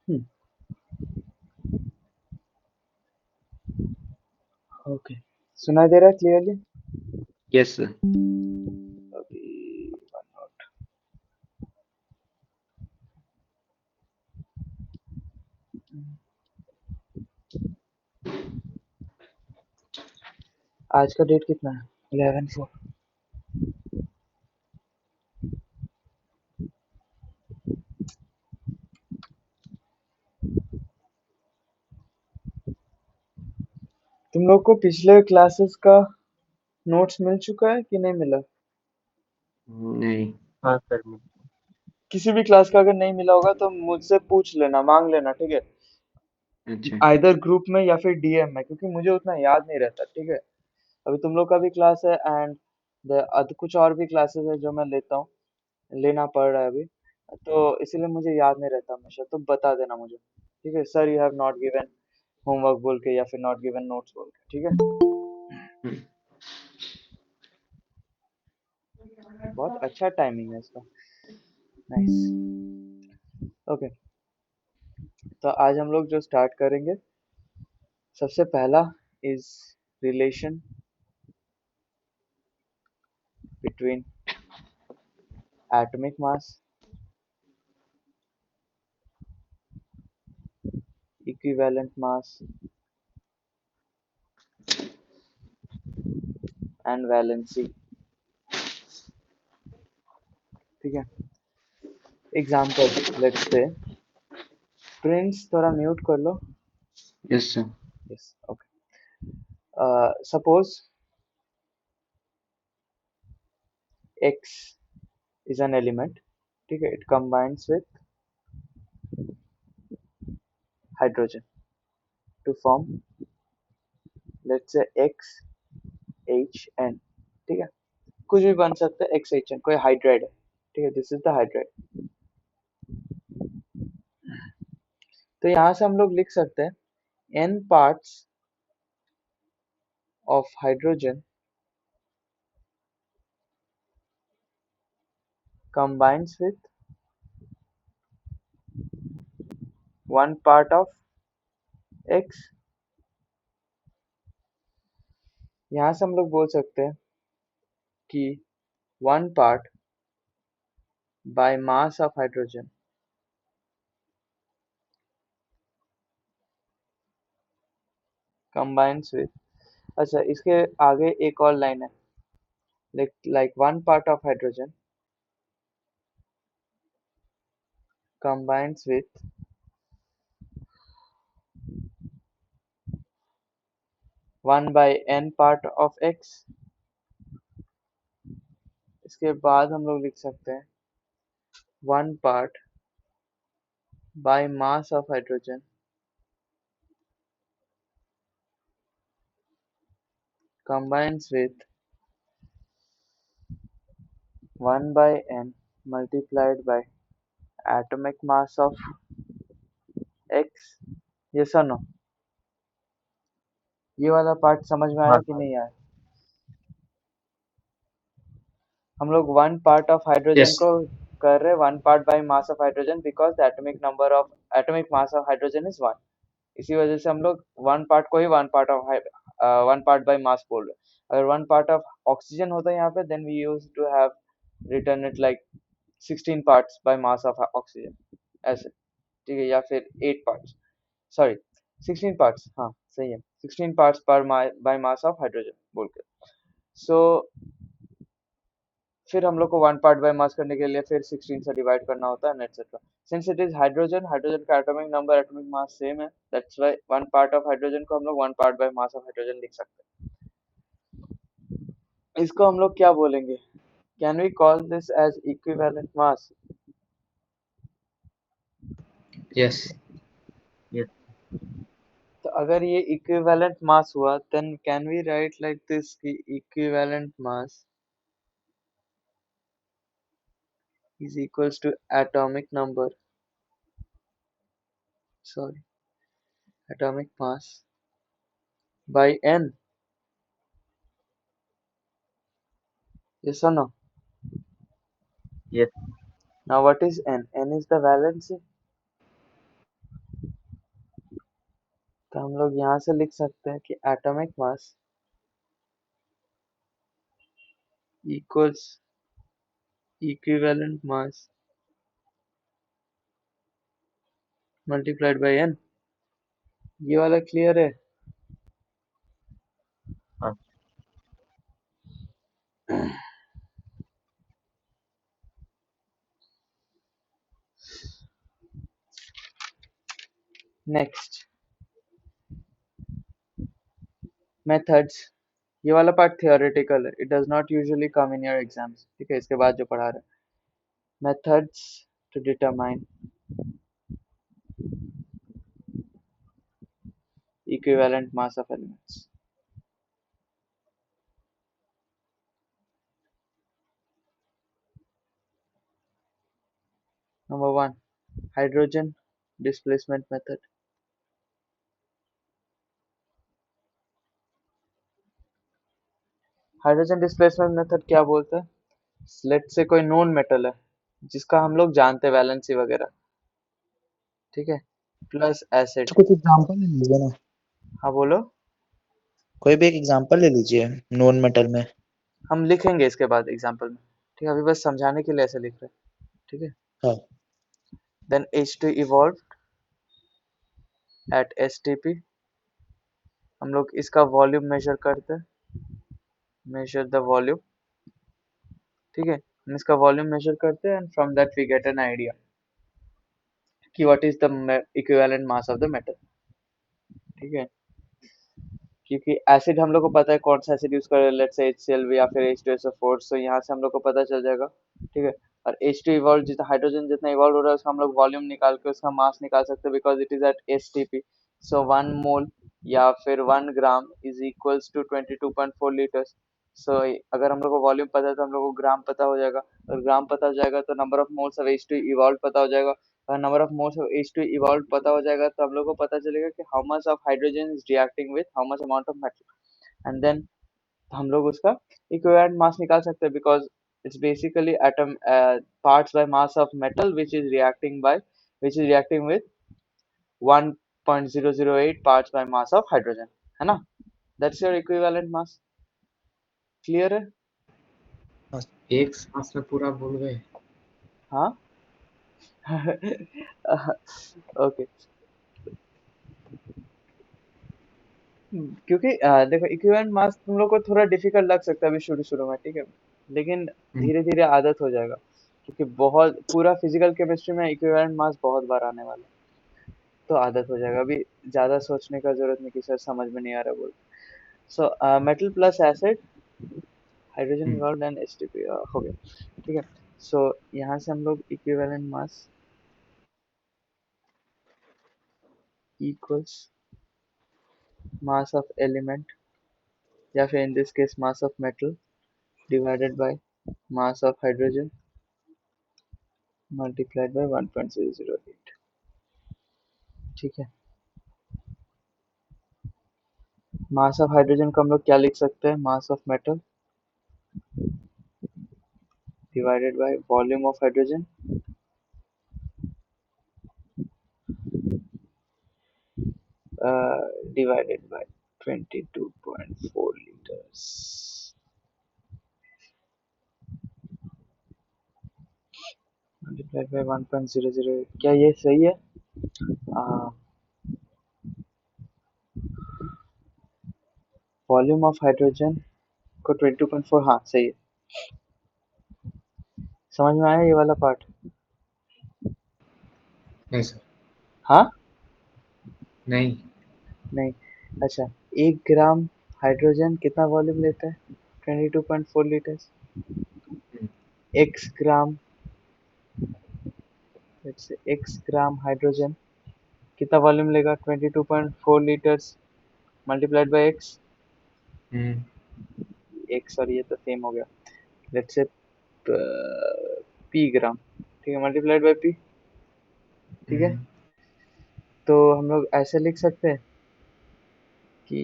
Hmm. Okay, सुनाई दे रहा है क्लियरली? Yes sir. अभी वन नोट। आज का डेट कितना है? 11/4। तुम लोग को पिछले क्लासेस का नोट्स मिल चुका है कि नहीं मिला? नहीं। हाँ सर। किसी भी क्लास का अगर नहीं मिला होगा तो मुझसे पूछ लेना, मांग लेना, ठीक है? अच्छा। आइदर ग्रुप में या फिर डीएम में, क्योंकि मुझे उतना याद नहीं रहता, ठीक है? अभी तुम लोग का भी क्लास है एंड कुछ और भी क्लासेस है जो मैं लेता हूँ, लेना पड़ रहा है अभी, तो इसीलिए मुझे याद नहीं रहता हमेशा, तो बता देना मुझे, ठीक है? Sir you have not given homework बोल के या फिर नॉट गिवन नोट्स बोल के, ठीक है? हम्म। बहुत अच्छा टाइमिंग है इसका। नाइस। ओके, तो आज हम लोग जो स्टार्ट करेंगे, सबसे पहला is relation between atomic mass, equivalent mass and valency, ठीक है? एग्जांपल लेट्स से, प्रिंस थोड़ा म्यूट कर लो। Yes sir. Yes, okay. Suppose x is an element, ठीक है? It combines with hydrogen to form, let's say, XHN, ठीक है? कुछ भी बन सकता है XHN, कोई हाइड्राइड है, ठीक है? This is the hydride. तो यहाँ से हम लोग लिख सकते हैं n parts of hydrogen combines with 1 part of X। यहाँ से हम लोग बोल सकते हैं कि 1 part by mass of hydrogen combines with, अच्छा इसके आगे एक और लाइन है, like 1 part of hydrogen combines with 1/n part of X। इसके बाद हम लोग लिख सकते हैं 1 part by mass of hydrogen combines with 1/n multiplied by atomic mass of X। yes or no? ये वाला पार्ट समझ में आया हाँ कि सर। नहीं आया? हम लोग 1 part of hydrogen यस। को कर रहे 1 part by mass of hydrogen because the atomic mass of hydrogen is 1। इसी वजह से हम लोग 1 part को ही 1 part by mass बोल रहे हैं। अगर 1 part of oxygen होता यहाँ पे then we used to have written it like 16 parts by mass of oxygen, ऐसे, ठीक है? या फिर 8 parts, सॉरी 16 parts, हाँ सही है, 16 parts per by mass of hydrogen बोल के। सो फिर हम लोग को 1 part by mass करने के लिए फिर 16 से डिवाइड करना होता है etcetera. Since it is hydrogen, hydrogen का atomic number, atomic mass same है, that's why 1 part of hydrogen को हम लोग 1 part by mass of hydrogen लिख सकते हैं। इसको हम लोग क्या बोलेंगे? Can we call this as equivalent mass? Yes. Yes. तो अगर ये इक्विवेलेंट मास हुआ then can we write like this कि equivalent mass is equals to atomic number, sorry, atomic mass by n, yes or no? Yes. Now what is n? N is the valency, तो हम लोग यहाँ से लिख सकते हैं कि atomic mass equals equivalent mass multiplied by n। ये वाला क्लियर है? हाँ। Next, methods. ये वाला पार्ट थियोरेटिकल है, it does not usually come in your exams. ठीक है, इसके बाद जो पढ़ा रहे हैं, methods to determine equivalent mass of elements. Number one, hydrogen displacement method. Hydrogen displacement method क्या बोलते हैं? लेट से कोई नोन मेटल है जिसका हम लोग जानते हैं वैलेंसी वगैरह, ठीक है, प्लस एसिड। तो कुछ एग्जांपल ले लीजिए ना, हाँ बोलो। कोई भी एक एग्जांपल ले लीजिए नॉन मेटल में। हम लिखेंगे इसके बाद एग्जांपल में, ठीक है, अभी बस समझाने के लिए ऐसे लिख रहे हैं, ठीक है। हाँ, then H2 evolved at STP। हम लोग इसका वॉल्यूम मेजर करते हैं, मेजर द वॉल्यूम, ठीक है। हम इसका वॉल्यूम मेजर करते हैं and from that we get an idea कि what is the equivalent mass of the metal, ठीक है। क्योंकि एसिड हम लोग को पता है कौन सा एसिड यूज करें, लेट्स से HCl या फिर H2SO4, सो यहाँ से हम लोग को पता चल जाएगा, ठीक है। और H2 इवॉल्व, जितना हाइड्रोजन जितना इवॉल्व हो रहा है उसका हम लोग वॉल्यूम निकाल के उसका मास निकाल सकते हैं, because it is at STP। So 1 mole या फिर 1 gram is equals to 22.4 litres. So अगर हम लोग को वॉल्यूम पता है तो हम लोग को ग्राम पता हो जाएगा, और ग्राम पता हो जाएगा तो number of moles of H2 evolve पता हो जाएगा, और number of moles of H2 evolve पता हो जाएगा तो हम लोग को पता चलेगा कि how much of hydrogen is reacting with how much amount of metal, and then हम लोग उसका इक्विवेलेंट मास निकाल सकते हैं, because it's basically atom parts by mass of metal which is reacting with 1.008 parts by mass of hydrogen, है ना? That's your equivalent mass. Clear है? हाँ, एक सांस में पूरा बोल गए। हाँ। ओके। क्योंकि देखो इक्विवेलेंट मास तुम लोग को थोड़ा डिफिकल्ट लग सकता है अभी शुरू शुरू में, ठीक है, लेकिन धीरे धीरे आदत हो जाएगा, क्योंकि बहुत पूरा फिजिकल केमिस्ट्री में इक्विवेलेंट मास बहुत बार आने वाला है, तो आदत हो जाएगा। अभी ज्यादा सोचने का जरूरत नहीं कि सर समझ में नहीं आ रहा बोल। So metal plus acid, hydrogen evolved and H2P हो गया, ठीक है। सो यहाँ से हम लोग equivalent mass equals mass of element, या फिर in this case mass of metal divided by mass of hydrogen multiplied bye 1.008, ठीक है। मास ऑफ हाइड्रोजन को हम लोग क्या लिख सकते हैं? मास of metal divided by volume of hydrogen divided by 22.4 liters multiplied by 1.008। क्या ये सही है? वॉल्यूम ऑफ हाइड्रोजन को 22.4, हाँ सही है। समझ में आया ये वाला पार्ट? नहीं सर। हाँ नहीं। नहीं, अच्छा। 1 ग्राम हाइड्रोजन कितना वॉल्यूम लेता है? 22.4 लीटर्स। x ग्राम हाइड्रोजन कितना वॉल्यूम लेगा? 22.4 litres multiplied by x। x और ये तो सेम हो गया, लेट्स से p ग्राम, ठीक है, मल्टीप्लाइड बाय p, ठीक है। तो हम लोग ऐसे लिख सकते हैं कि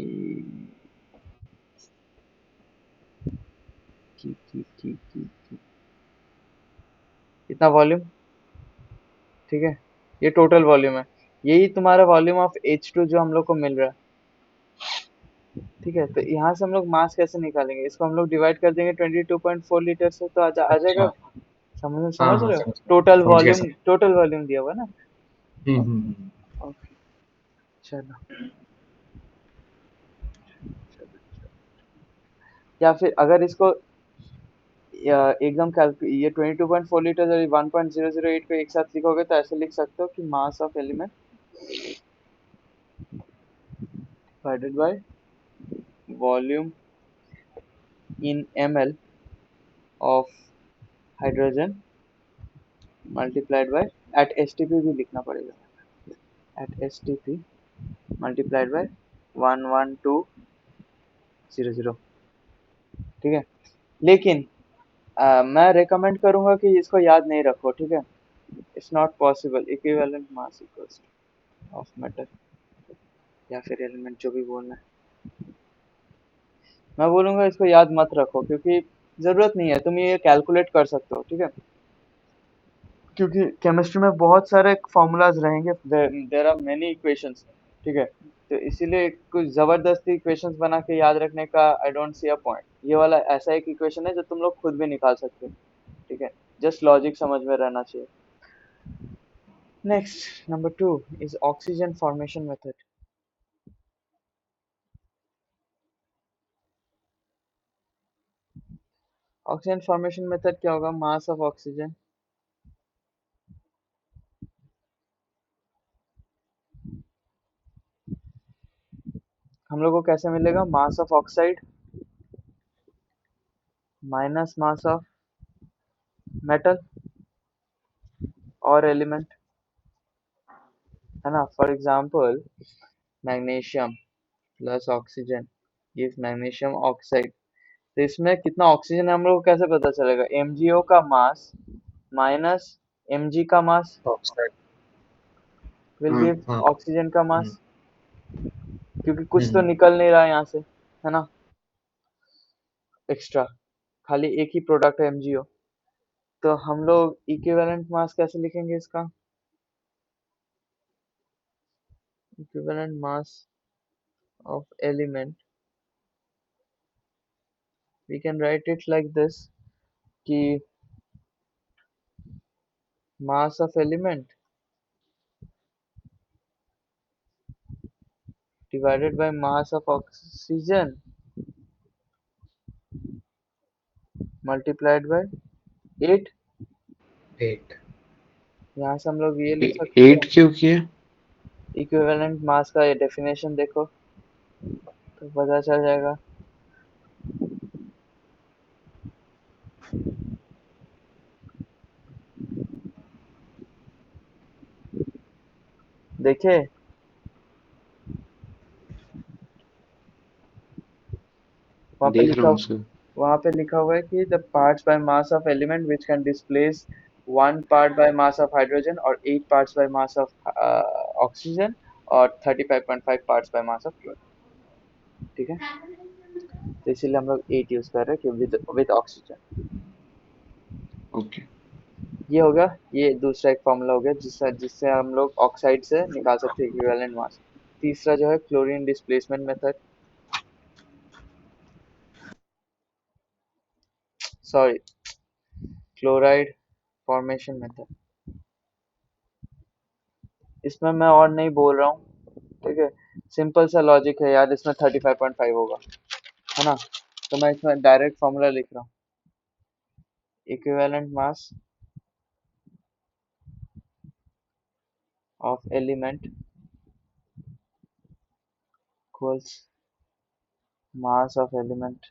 इतना वॉल्यूम, ठीक है, ये टोटल वॉल्यूम है, यही तुम्हारा वॉल्यूम ऑफ H2 जो हम लोग को मिल रहा है। ठीक है, तो यहाँ से हम लोग मास कैसे निकालेंगे? इसको हम लोग डिवाइड कर देंगे 22.4 लीटर से, तो आ जाएगा। अच्छा। समझ हाँ समझ हाँ, रहे हो? समझ समझ गया समझ। टोटल वॉल्यूम दिया हुआ है ना। हम्म। ओके, चलो चलो। या फिर अगर इसको एकदम ये 22.4 लीटर और 1.008 को एक साथ लिखोगे तो ऐसे लिख सकते हो कि mass of element divided by volume in ml of hydrogen multiplied by at STP भी लिखना पड़ेगा, एट STP मल्टीप्लाइड बाय 11200। ठीक है, लेकिन मैं रेकमेंड करूंगा कि इसको याद नहीं रखो। ठीक है, it's not possible equivalent mass equals of metal या फिर एलिमेंट, जो भी बोलना है। मैं बोलूंगा इसको याद मत रखो, क्योंकि जरूरत नहीं है। तुम ये कैलकुलेट कर सकते हो। ठीक है, क्योंकि केमिस्ट्री में बहुत सारे फॉर्मूलाज रहेंगे, देयर आर मेनी इक्वेशंस। ठीक है, तो इसीलिए कुछ जबरदस्ती इक्वेशंस बना के याद रखने का I don't see a point. ये वाला ऐसा एक इक्वेशन है जो तुम लोग खुद भी निकाल सकते हो। ठीक है, जस्ट लॉजिक समझ में रहना चाहिए। Next, number 2 is oxygen formation method. Oxygen formation method क्या होगा? मास ऑफ ऑक्सीजन हम लोग को कैसे मिलेगा? Mass of oxide minus mass of metal और एलिमेंट, है ना। For example, magnesium plus oxygen is magnesium oxide. तो इसमें कितना ऑक्सीजन है हम लोग को कैसे पता चलेगा? MgO का मास माइनस Mg का मास ऑक्साइड। विल हाँ गिव हाँ। ऑक्सीजन का हम्म मास, क्योंकि कुछ तो हम्म। निकल नहीं रहा है यहाँ से, है ना, एक्स्ट्रा। खाली एक ही प्रोडक्ट है MgO। तो हम लोग इक्विवेलेंट मास कैसे लिखेंगे इसका? Equivalent mass of element, we can write it like this कि mass of element divided by mass of oxygen multiplied by 8। 8। यहाँ से हम लोग ये लिख सकते हैं। 8 क्यों किया? इक्विवेलेंट मास का ये डेफिनेशन देखो तो पता चल जाएगा। देखिए, वहाँ पे देख रहा लिखा हूँ सर। वहाँ पे लिखा हुआ है कि the parts by mass of element which can displace 1 part by mass of hydrogen और 8 parts by mass of oxygen और 35.5 parts by mass of chlorine. ठीक है, तो इसीलिए हम लोग 8 यूज कर रहे हैं कि विद ऑक्सीजन। ओके। ये हो गया, ये दूसरा एक फॉर्मूला हो गया जिससे जिससे हम लोग ऑक्साइड से निकाल सकते हैं इक्विवेलेंट मास। तीसरा जो है chlorine displacement method, sorry, chloride formation method. इसमें मैं और नहीं बोल रहा हूँ। ठीक है, सिंपल सा लॉजिक है यार, इसमें 35.5 होगा, है ना। तो मैं इसमें डायरेक्ट फॉर्मूला लिख रहा हूँ, equivalent mass of element equals mass of element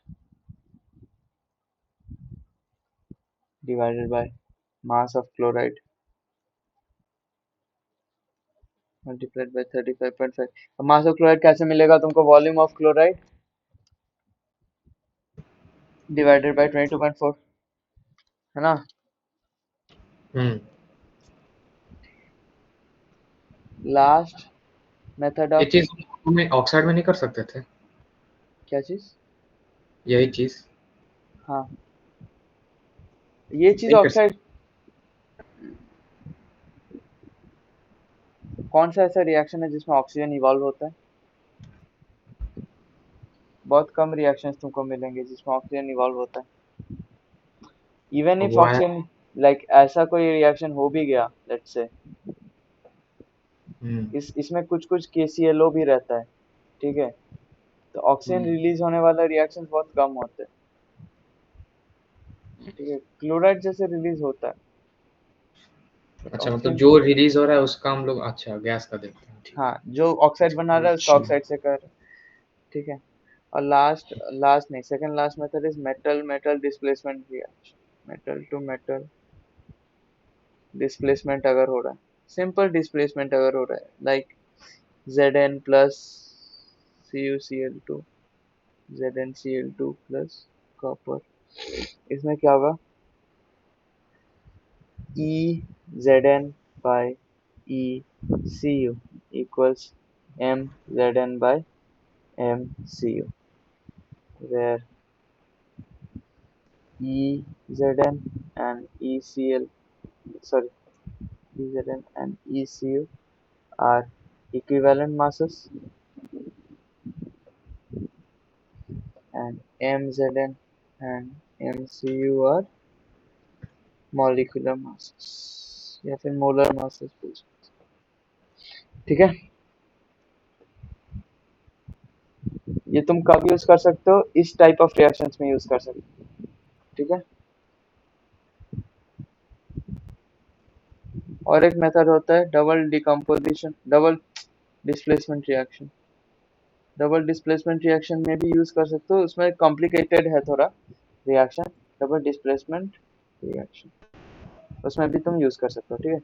divided bye mass of chloride multiplied by 35.5। Mass of chloride कैसे मिलेगा तुमको? Volume of chloride divided by 22.4, है ना। हम्म। लास्ट मेथड ये ऑफ चीज हमें ऑक्साइड में नहीं कर सकते थे? क्या चीज? यही चीज हाँ, ये चीज नहीं कर सकते? ऑक्साइड कौन सा ऐसा रिएक्शन है जिसमें ऑक्सीजन इवॉल्व होता है? बहुत कम रिएक्शंस तुमको मिलेंगे जिसमें ऑक्सीजन इवॉल्व होता है। इवन इफ वो है। ऑक्सीजन लाइक ऐसा कोई रिएक्शन हो भी गया लेट्स से, इसमें कुछ कुछ KClO भी रहता है, ठीक है, तो ऑक्सीजन रिलीज होने वाला रिएक्शन बहुत कम होते हैं, ठीक है, क्लोराइड जैसे रिलीज होता है। अच्छा, मतलब ऑक्सीजन, जो रिलीज हो रहा है उसका हम लोग अच्छा गैस का देखते हैं, ठीक है। हाँ, जो ऑक्साइड बना रहा है उसका अच्छा। ऑक्साइड से कर, ठीक है। और लास्ट लास्ट नहीं, second last method is metal metal displacement reaction. Metal to metal displacement अगर हो रहा है, सिंपल डिस्प्लेसमेंट अगर हो रहा है, like Zn plus CuCl2, ZnCl2 plus copper, इसमें क्या होगा, EZn by ECu equals MZn by MCu, where EZn and ECl, sorry, EZn and ECu are equivalent masses and MZn and MCu are molecular masses या फिर molar masses बोल सकते हैं। ठीक है, ये तुम कब यूज कर सकते हो, इस टाइप ऑफ रिएक्शंस में यूज कर सकते हो, ठीक है। और एक मेथड होता है double displacement reaction. Double displacement reaction में भी यूज कर सकते हो, उसमें कॉम्प्लिकेटेड है थोड़ा रिएक्शन, डबल डिस्प्लेसमेंट रिएक्शन, उसमें भी तुम यूज कर सकते हो, ठीक है।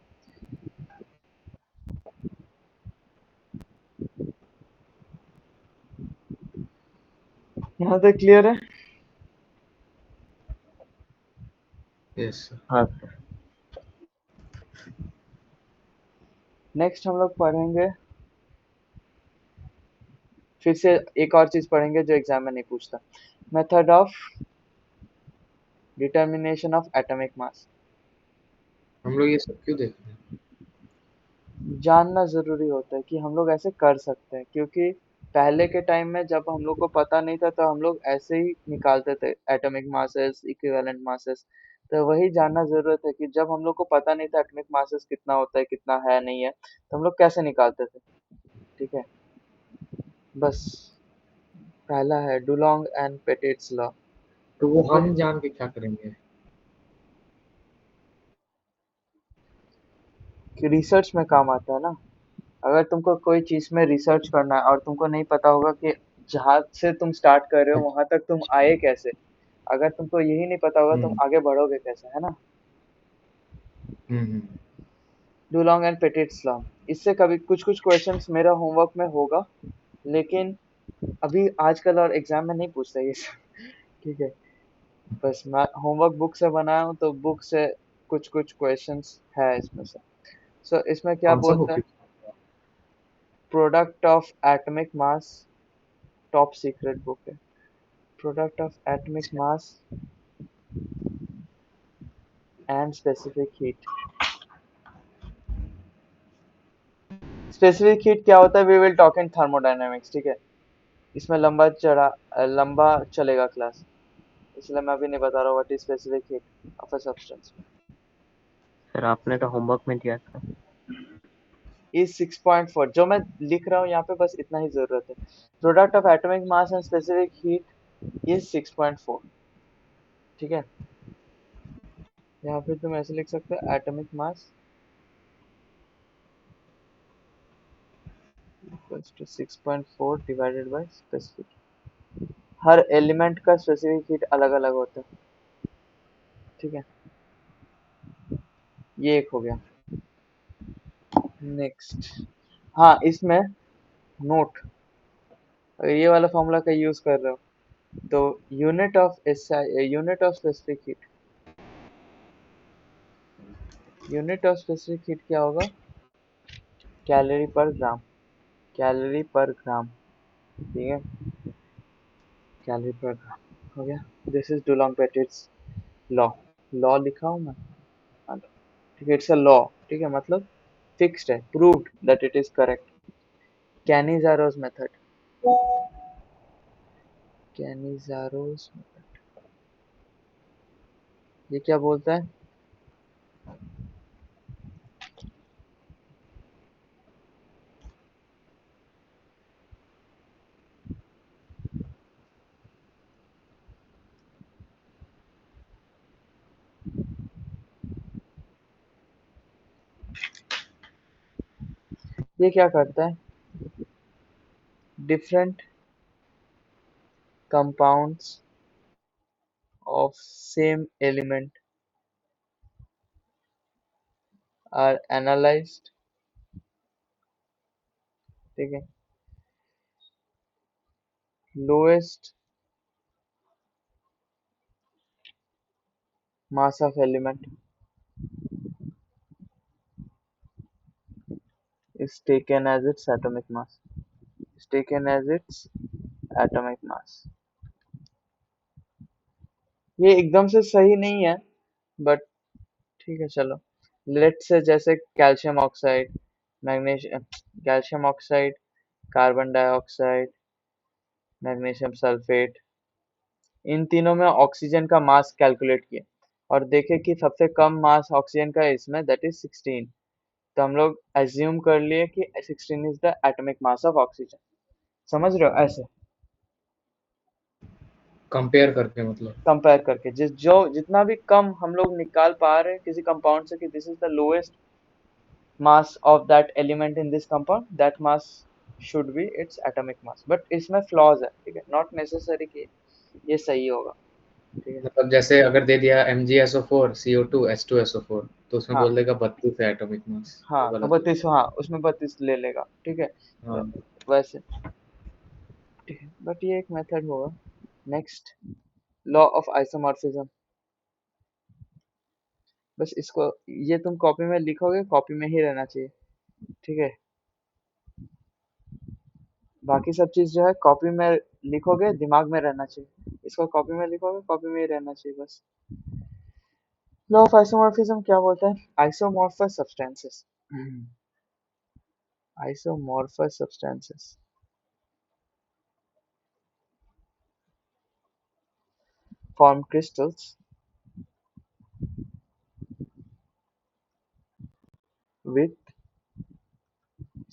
यहाँ तक क्लियर है? यस। हाँ। नेक्स्ट हम लोग पढ़ेंगे, फिर से एक और चीज पढ़ेंगे जो एग्जाम में नहीं पूछता, method of determination of atomic मास। हम लोग ये सब क्यों देख रहे हैं? जानना जरूरी होता है कि हम लोग ऐसे कर सकते हैं, क्योंकि पहले के टाइम में जब हम लोग को पता नहीं था तो हम लोग ऐसे ही निकालते थे एटॉमिक मासेस, इक्विवेलेंट मासेस। तो वही जानना जरूरत है कि जब हम लोग को पता नहीं था एटॉमिक मासेस कितना होता है कितना है नहीं है, तो हम लोग कैसे निकालते थे, ठीक है। बस पहला है डुलोंग एंड पेटिट्स लॉ। तो वो तुमको हम जान के क्या करेंगे? रिसर्च में काम आता है ना। अगर तुमको कोई चीज में रिसर्च करना है और तुमको नहीं पता होगा कि जहाँ से तुम स्टार्ट कर रहे हो वहां तक तुम आए कैसे, अगर तुमको यही नहीं पता होगा तुम हम्म आगे बढ़ोगे कैसे, है ना। हम्म। डुलोंग एंड पेटिट्स लॉ, इससे कभी कुछ कुछ क्वेश्चंस मेरा होमवर्क में होगा, लेकिन अभी आजकल और एग्जाम में नहीं पूछता ये सब, ठीक है। बस मैं होमवर्क बुक से बनाया हूँ तो बुक से कुछ कुछ क्वेश्चंस है इसमें से। सो इसमें क्या कौन सा बोलता बुक? है, product of atomic mass, top secret book है, product of atomic mass and specific heat. Specific heat क्या होता है, we will talk in thermodynamics, ठीक है। इसमें लंबा चलेगा क्लास, इसलिए मैं अभी नहीं बता रहा हूँ what is specific heat of a substance. Sir आपने तो होमवर्क में दिया था। इज 6.4 जो मैं लिख रहा हूँ यहाँ पे, बस इतना ही जरूरत है। Product of atomic mass and specific heat is 6.4, ठीक है। यहाँ पे तुम ऐसे लिख सकते हो, atomic mass equals to 6.4 divided by specific. हर एलिमेंट का स्पेसिफिक हीट अलग अलग होता है, ठीक है। ये एक हो गया। नेक्स्ट, हाँ, इसमें नोट, अगर ये वाला फॉर्मूला का यूज कर रहे हो तो unit of specific heat, unit of specific heat क्या होगा, कैलोरी पर ग्राम, कैलोरी पर ग्राम, ठीक है, कैलोरी पर ग्राम हो गया। This is Dulong पेटिट्स law, law लिखा हूँ मैं, हाँ, ठीक है, इट्स अ लॉ, ठीक है, मतलब फिक्स्ड है, proved that it is correct. Cannizzaro's method, Cannizzaro's method, ये क्या बोलता है? ये क्या करता है? Different compounds of same element are analyzed, ठीक है, lowest mass of element is taken as its atomic mass, is taken as its atomic mass। ये एकदम से सही नहीं है, बट ठीक है चलो। लेट्स से जैसे calcium oxide, magnesium, calcium oxide, carbon dioxide, magnesium sulphate, इन तीनों में ऑक्सीजन का मास कैलकुलेट किया और देखे कि सबसे कम मास ऑक्सीजन का है इसमें, दैट इज 16। तो हम लोग एज्यूम कर लिए कि 16 is the atomic mass of oxygen. समझ रहे हो? ऐसे कंपेयर करके मतलब। कंपेयर करके जितना भी कम हम लोग निकाल पा रहे हैं किसी कंपाउंड से कि this is the lowest mass of that element in this compound, that mass should be its atomic mass. But इसमें फ्लॉज है, ठीक है, नॉट नेसेसरी कि ये सही होगा, ठीक है। मतलब जैसे अगर दे दिया MgSO4 CO2 H2SO4 तो उसमें हाँ बोल देगा 32 है एटॉमिक मास, हाँ, वो तो गलत 32, हाँ उसमें 32 ले लेगा, ठीक है। होगा। हाँ। वैसे ठीक है, बट ये एक मेथड होगा। Next, law of isomorphism. बस इसको ये तुम कॉपी में लिखोगे, कॉपी में ही रहना चाहिए, ठीक है। बाकी सब चीज जो है कॉपी में लिखोगे, दिमाग में रहना चाहिए। इसको कॉपी में लिखोगे, कॉपी में ही रहना चाहिए बस। लॉ ऑफ आइसोमॉर्फिज्म क्या बोलता है? Isomorphous substances, isomorphous substances form crystals with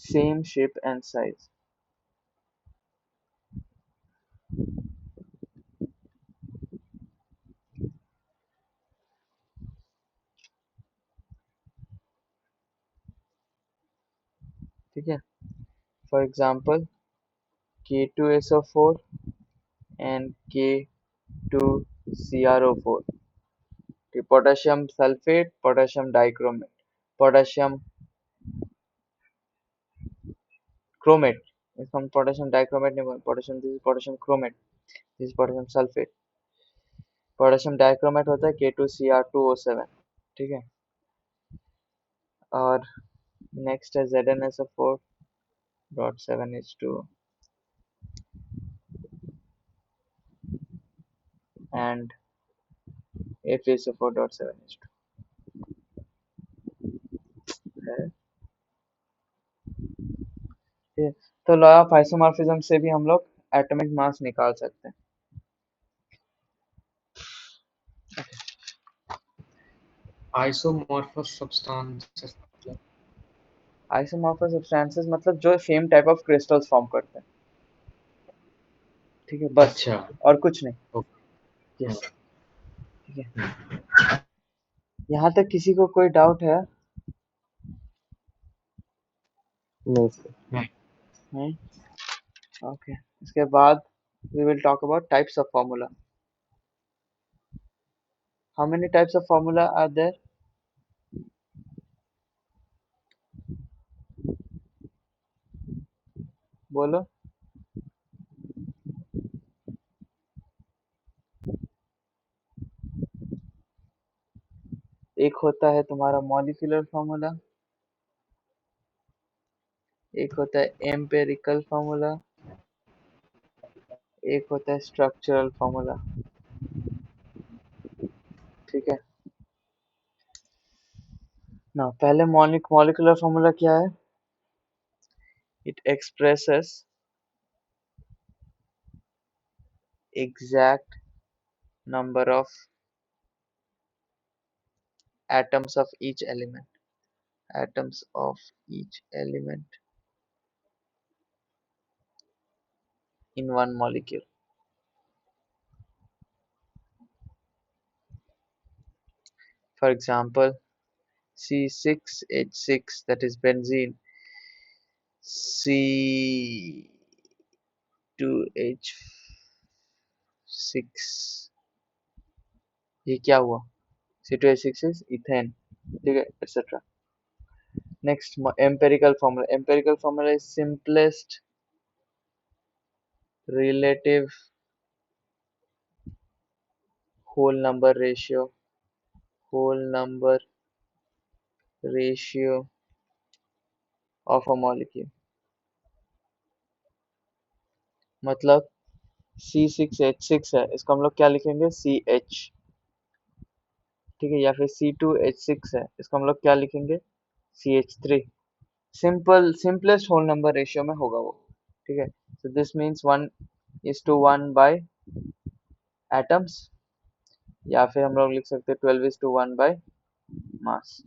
same shape and size। ठीक है, for example K2SO4 and K2CrO4, potassium sulphate, potassium dichromate, potassium chromate, इसको हम पोटेशियम डाइक्रोमेट नहीं बोलते, potassium, this potassium chromate, this potassium sulphate. Potassium dichromate होता है K2Cr2O7, ठीक है। और नेक्स्ट है ZnSO4.7H2 and FeSO4.7H2 है। ठीक है, तो लॉ ऑफ आइसोमॉर्फिज्म से भी हम लोग एटॉमिक मास निकाल सकते हैं। आइसोमॉर्फस सब्सटेंसेस मतलब आइसोमॉर्फस सब्सटेंसेस मतलब जो same type of crystals form करते हैं, ठीक है, बस अच्छा। और कुछ नहीं। ओके। यस, ठीक है। यहाँ तक किसी को कोई डाउट है? नहीं सर। नहीं, ओके। इसके बाद we will talk about types of formula. How many types of formula are there? बोलो। एक होता है तुम्हारा मॉलिक्यूलर फार्मूला, एक होता है एम्पेरिकल फार्मूला, एक होता है स्ट्रक्चरल फार्मूला, ठीक है। ना पहले मॉलिक्यूलर फॉर्मूला क्या है? It expresses exact number of atoms of each element in one molecule. For example, C6H6, that is benzene, C2H6, ये क्या हुआ? C2H6 is ethane, ठीक है, etc. Next, empirical formula is simplest relative whole number ratio of a molecule. मतलब C6H6 है, इसको हम लोग क्या लिखेंगे? CH, ठीक है, या फिर C2H6 है, इसको हम लोग क्या लिखेंगे? CH3. Simplest whole number ratio में होगा वो, ठीक है. So this means 1:1 by atoms, या फिर हम लोग लिख सकते हैं 12:1 बाय मास,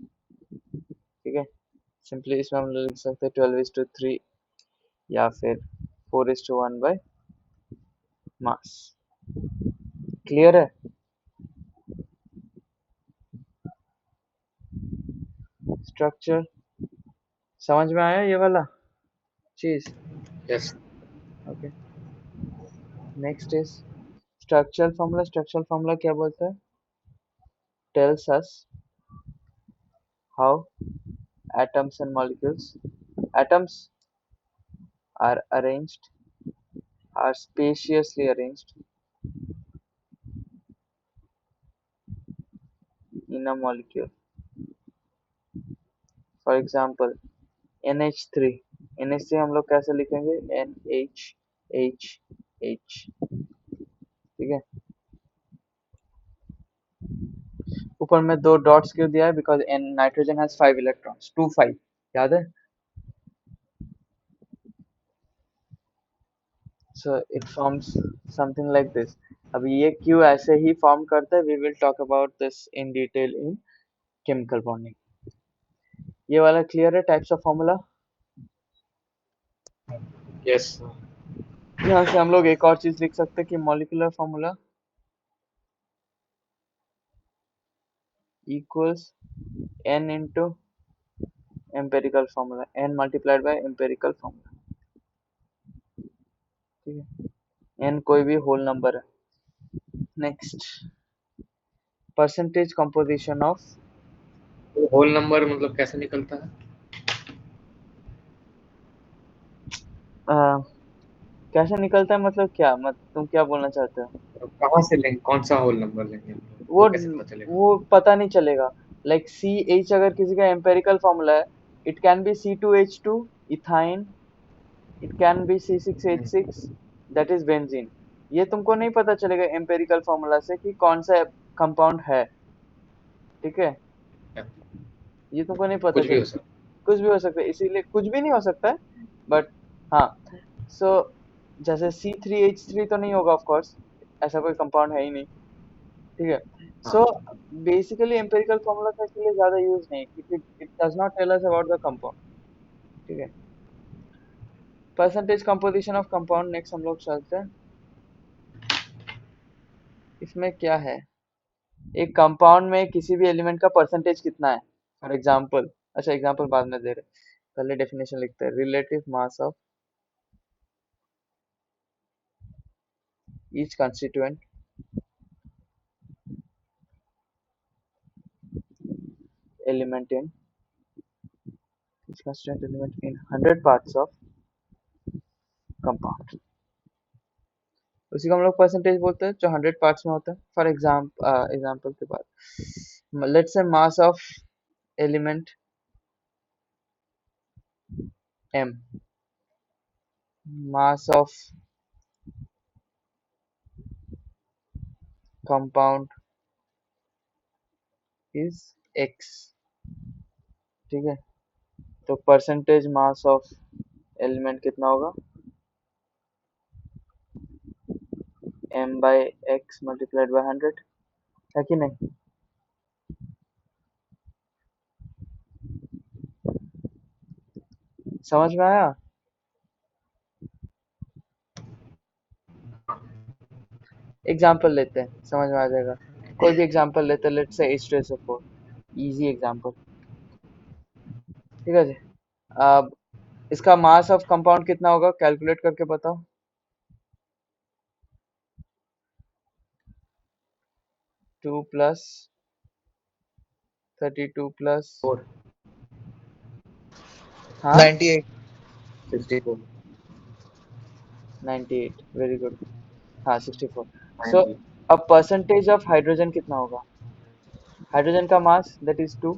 ठीक है. सिंपली इसमें हम लोग लिख सकते हैं 12:3 या फिर 4:1 बाय मास. क्लियर है? स्ट्रक्चर समझ में आया ये वाला चीज? Yes. Okay. Next is structural formula क्या बोलता है? Tells us how atoms and molecules atoms are spaciously arranged in a molecule. For example, NH3 हम लोग कैसे लिखेंगे? NHHH, ठीक है. ऊपर में 2 डॉट्स क्यों दिया है? बिकॉज नाइट्रोजन हैज 5 इलेक्ट्रॉन्स, 2 5, याद है? So it forms something like this. अभी ये क्यों ऐसे ही फॉर्म करता है? We will talk about this in detail in chemical bonding. ये वाला क्लियर है? Types of formula. Yes. यहाँ से हम लोग एक और चीज लिख सकते हैं कि molecular formula equals n into empirical formula, n multiplied by empirical formula, ठीक है. n कोई भी होल नंबर है. नेक्स्ट, परसेंटेज कंपोजिशन ऑफ तो होल नंबर मतलब कैसे निकलता है? कैसे निकलता है मतलब क्या? तुम क्या बोलना चाहते हो? और कहाँ से लेंगे? कौन सा होल नंबर लेंगे हम लोग? वो कैसे पता चलेगा? वो पता नहीं चलेगा. लाइक CH अगर किसी का एम्पेरिकल फॉर्मूला है, it can be C2H2 ethyne, it can be C6H6 that is benzene. ये तुमको नहीं पता चलेगा एम्पेरिकल फॉर्मूला से कि कौन सा कंपाउंड है, ठीक है. ये तुमको नहीं पता कुछ भी हो चलेगा. सकता कुछ भी हो सकता है, इसीलिए कुछ भी नहीं हो सकता है, बट हाँ. सो जैसे C3H3 तो नहीं होगा ऑफ कोर्स, ऐसा कोई कंपाउंड है ही नहीं, ठीक है. हाँ. सो बेसिकली एम्पिरिकल फॉर्मूला का इसलिए ज्यादा यूज नहीं, क्योंकि it does not tell us about the compound, ठीक है. Percentage composition of compound. Next हम लोग चलते हैं. इसमें क्या है? एक कंपाउंड में किसी भी एलिमेंट का परसेंटेज कितना है? फॉर एग्जांपल, अच्छा एग्जांपल बाद में दे रहे, पहले डेफिनेशन लिखते हैं. Relative mass of each constituent element in each constituent element in 100 parts of compound. उसी को हम लोग परसेंटेज बोलते हैं जो 100 पार्ट्स में होता है. फॉर एग्जांपल के बाद let's say mass of element m, mass of compound is x, ठीक है, तो परसेंटेज मास ऑफ एलिमेंट कितना होगा, m/x मल्टीप्लाइड बाय 100, है कि नहीं? समझ में आया? एग्जाम्पल लेते हैं, समझ में आ जाएगा। कोई भी एग्जाम्पल लेते हैं, let's say H2SO4, easy example. ठीक है जी। अब इसका मास ऑफ कंपाउंड कितना होगा, कैलकुलेट करके बताओ। 2 प्लस 32 प्लस 4 हाँ 98 64 98, वेरी गुड। हाँ 64। सो 90 अब परसेंटेज ऑफ हाइड्रोजन कितना होगा, हाइड्रोजन का mass that is 2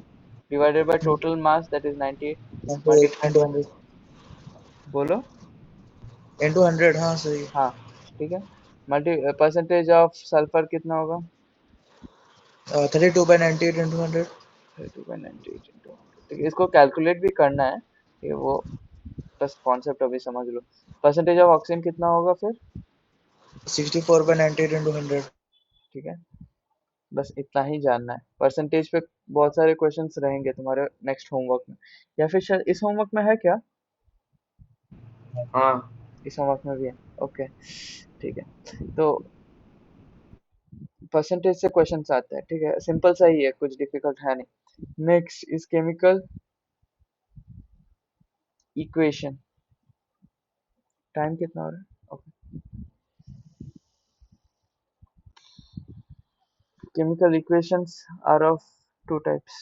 divided by total mass that is 98 multiplied, into 100 बोलो। into 100 हाँ सही है। हाँ ठीक है, मल्टी परसेंटेज ऑफ सल्फर कितना होगा, 32 by 98 into 100 32/98 into 100। ठीक है, इसको कैलकुलेट भी करना है, ठीक है, वो बस कॉन्सेप्ट अभी समझ लो। परसेंटेज ऑफ ऑक्सीजन कितना होगा फिर, 64 by 98 into 100 ठीक है, बस इतना ही जानना है। परसेंटेज पे बहुत सारे क्वेश्चंस रहेंगे तुम्हारे नेक्स्ट होमवर्क में, या फिर शायद इस होमवर्क में है क्या, हाँ इस होमवर्क में भी है, ओके ठीक है। तो परसेंटेज से क्वेश्चंस आते हैं, ठीक है, सिंपल सा ही है, कुछ डिफिकल्ट है नहीं। Next is chemical equation, time कितना हो रहा है, okay. Chemical equations are of two types,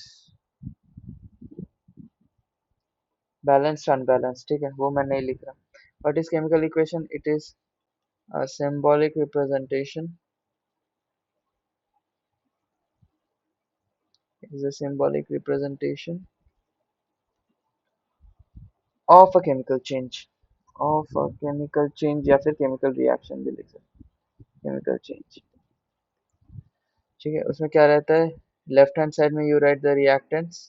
balanced unbalanced, ठीक है, वो मैं नहीं लिख रहा। What is chemical equation, it is a symbolic representation, is a symbolic representation of a chemical change, of a chemical change या फिर chemical reaction भी लिख सकते हैं, chemical change। ठीक है, उसमें क्या रहता है, लेफ्ट हैंड साइड में you write the reactants,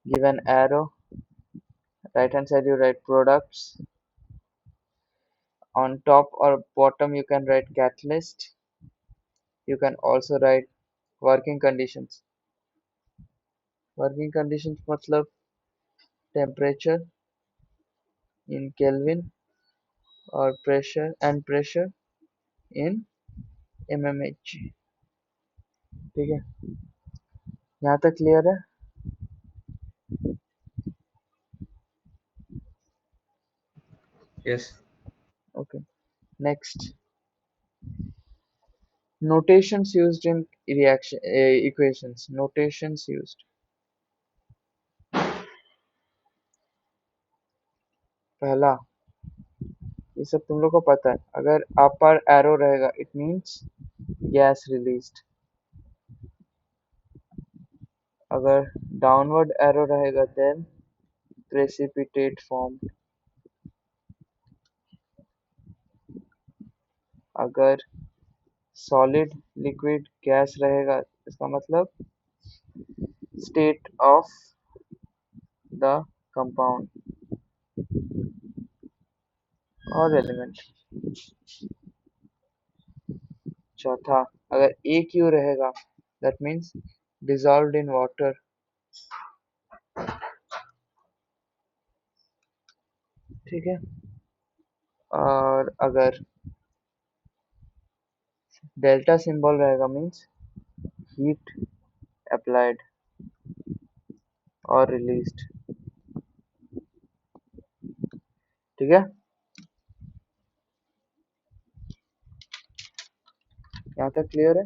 give an arrow, right hand side you write products, on top or bottom you can write catalyst, you can also write working conditions, working conditions मतलब temperature in Kelvin और pressure in mmHg। ठीक है, यहाँ तक clear है? Yes okay, next notations used in reaction equations, notations used। पहला, ये सब तुम लोग को पता है, अगर अपर एरो रहेगा इट मींस गैस रिलीज्ड, अगर डाउनवर्ड एरो रहेगा देन प्रेसिपिटेट फॉर्म, अगर सॉलिड लिक्विड गैस रहेगा इसका मतलब स्टेट ऑफ द कंपाउंड और एलिमेंट। चौथा, अगर ए क्यू रहेगा that means dissolved in water, ठीक है, और अगर डेल्टा सिंबल रहेगा मीन्स हीट अप्लाइड और रिलीज्ड। ठीक है, यहाँ तक क्लियर है?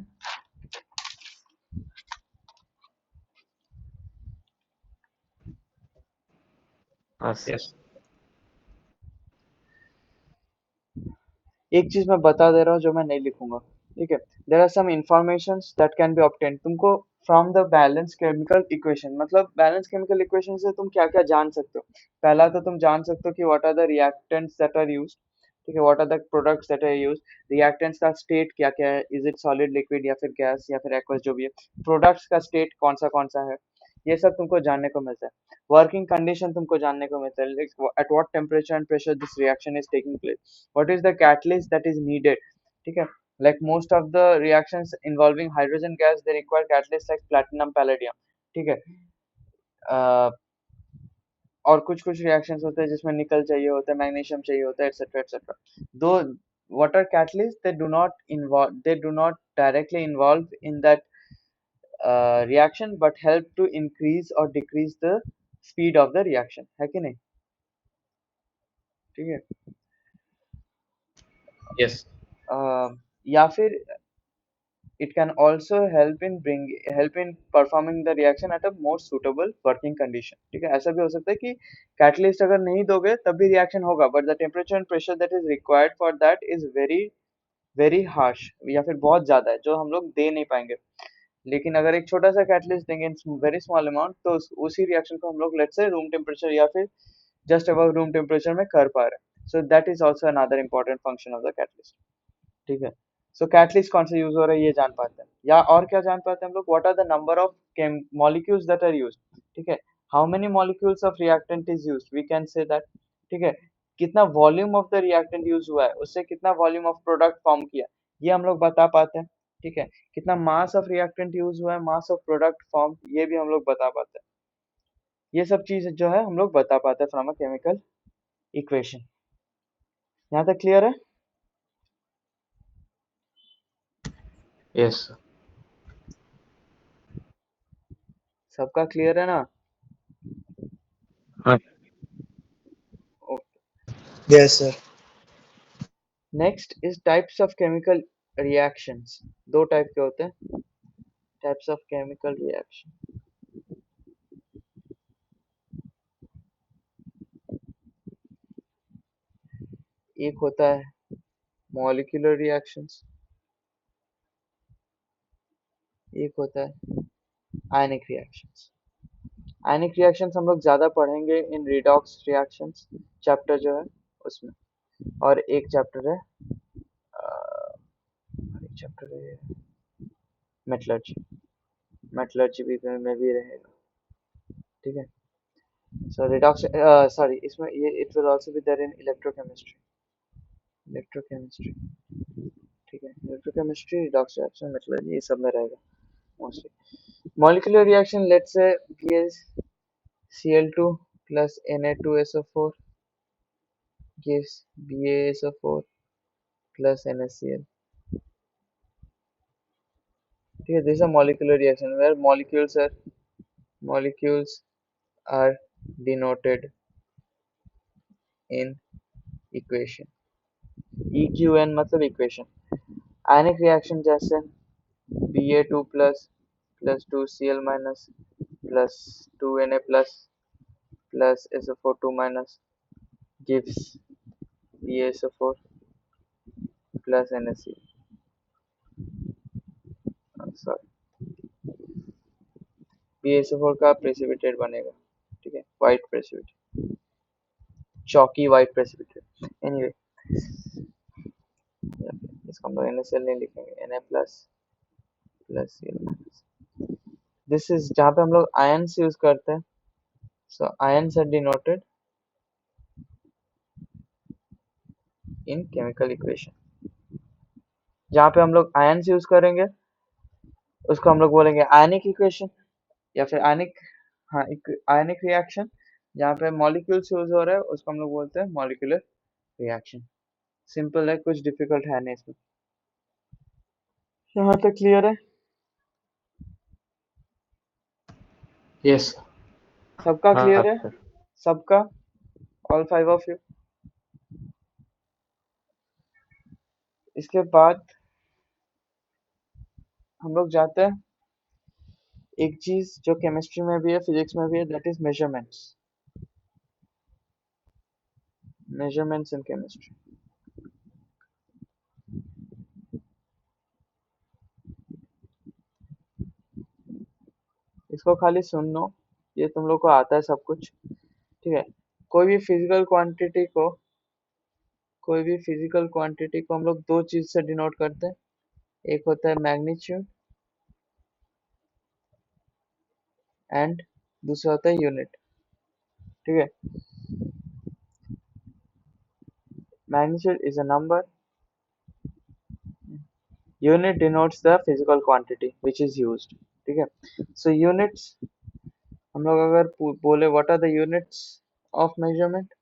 यस एक चीज मैं बता दे रहा हूँ जो मैं नहीं लिखूंगा, ठीक है, there are some information that can be obtain तुमको from the balance chemical equation, मतलब बैलेंस केमिकल इक्वेशन से तुम क्या क्या जान सकते हो। पहला तो तुम जान सकते हो कि what are the reactants that are used, ठीक है, what are the products that are used, reactants का स्टेट क्या क्या है, इज इट सॉलिड लिक्विड या फिर गैस या फिर एक्वस जो भी है, प्रोडक्ट्स का स्टेट कौन सा है, ये सब तुमको जानने को मिलता है। वर्किंग कंडीशन तुमको जानने को मिलता है, at what temperature and pressure this reaction is taking place, what is the catalyst that is needed, ठीक है। Like most of the reactions involving hydrogen gas they require catalyst like platinum palladium, ठीक है। और कुछ कुछ reactions होते हैं जिसमें निकल चाहिए होता है, मैग्नीशियम चाहिए होता है, एक्सेट्रा एक्सेट्रा। दो water catalysts, they do not directly involve in that reaction but help to increase or decrease the speed of the reaction, है कि नहीं, ठीक है। Yes. या फिर it can also help in performing the reaction at a more suitable working condition, ठीक है। ऐसा भी हो सकता है कि catalyst अगर नहीं दोगे तब भी reaction होगा, but the temperature and pressure that is required for that is very harsh, या फिर बहुत ज्यादा है जो हम लोग दे नहीं पाएंगे। लेकिन अगर एक छोटा सा कैटलिस्ट देंगे इन वेरी स्मॉल अमाउंट, तो उसी रिएक्शन को हम लोग लेट्स से रूम टेम्परेचर या फिर जस्ट अबव रूम टेम्परेचर में कर पा रहे हैं। So that is also another important function of the catalyst, ठीक है। सो कैटलिस्ट कौन से यूज हो रहा है ये जान पाते हैं, या और क्या जान पाते हैं हम लोग, what are the number of molecules that are used, ठीक है। How many molecules of reactant is used, we can say that, ठीक है। कितना volume of the reactant use हुआ है, उससे कितना वॉल्यूम ऑफ प्रोडक्ट फॉर्म किया, ये हम लोग बता पाते हैं, ठीक है। कितना मास ऑफ रिएक्टेंट यूज हुआ है, मास ऑफ प्रोडक्ट फॉर्म, ये भी हम लोग बता पाते हैं। ये सब चीज जो है हम लोग बता पाते हैं फ्रॉम अ केमिकल इक्वेशन। यहाँ तक क्लियर है? Yes. सबका क्लियर है ना? हाँ. Yes, sir. Next is types of chemical reactions. दो टाइप के होते हैं टाइप्स ऑफ केमिकल रिएक्शन। एक होता है मॉलिक्यूलर रिएक्शंस, एक होता है आयनिक रिएक्शंस। आयनिक रिएक्शंस हम लोग ज्यादा पढ़ेंगे इन रिडॉक्स रिएक्शंस चैप्टर जो है उसमें, और एक चैप्टर है मेटलर्जी, मेटलर्जी भी में भी रहेगा, ठीक है। सो रिडॉक्स सॉरी इसमें ये it will also be there in electrochemistry, electrochemistry, ठीक है। इलेक्ट्रोकेमिस्ट्री, रिडॉक्स रिएक्शन, मेटलर्जी, ये सब में रहेगा mostly. Molecular reaction, let's say Cl2 plus Na2SO4 gives BaSO4 plus NaCl, ठीक है। this is a molecular reaction where molecules are denoted in equation, EQN मतलब equation। ionic reaction जैसे Ba2 plus 2Cl minus plus 2Na plus SO4 2 minus gives BaSO4 plus NaCl, sorry BaSO4 का precipitate बनेगा, ठीक है, white precipitate, चौकी white precipitate. Anyway इसको हम लोग NaCl नहीं लिखेंगे, Na plus plus Cl minus. This is जहाँ पे हम लोग आयंस यूज करते हैं, so ions are denoted in chemical equation. जहाँ पे हम लोग आयंस यूज करेंगे उसको हम लोग बोलेंगे आयनिक इक्वेशन, या फिर आयनिक, हाँ आयनिक रिएक्शन। जहाँ पे मॉलिक्यूल्स यूज हो रहा है उसको हम लोग बोलते हैं मॉलिक्यूलर रिएक्शन। सिंपल है, कुछ डिफिकल्ट है नहीं इसमें। यहाँ तक क्लियर है? Yes. सबका हाँ क्लियर है? sir. सबका, ऑल 5 ऑफ यू। इसके बाद हम लोग जाते हैं एक चीज जो केमिस्ट्री में भी है फिजिक्स में भी है, that is measurements, measurements in chemistry. इसको खाली सुन लो, ये तुम लोग को आता है सब कुछ, ठीक है। कोई भी फिजिकल क्वांटिटी को, कोई भी फिजिकल क्वांटिटी को हम लोग दो चीज से डिनोट करते हैं, एक होता है मैग्नीट्यूड, एंड दूसरा होता है यूनिट। ठीक है, magnitude is a number, unit denotes the physical quantity which is used. ठीक है, सो यूनिट्स हम लोग अगर बोले what are the units of measurement,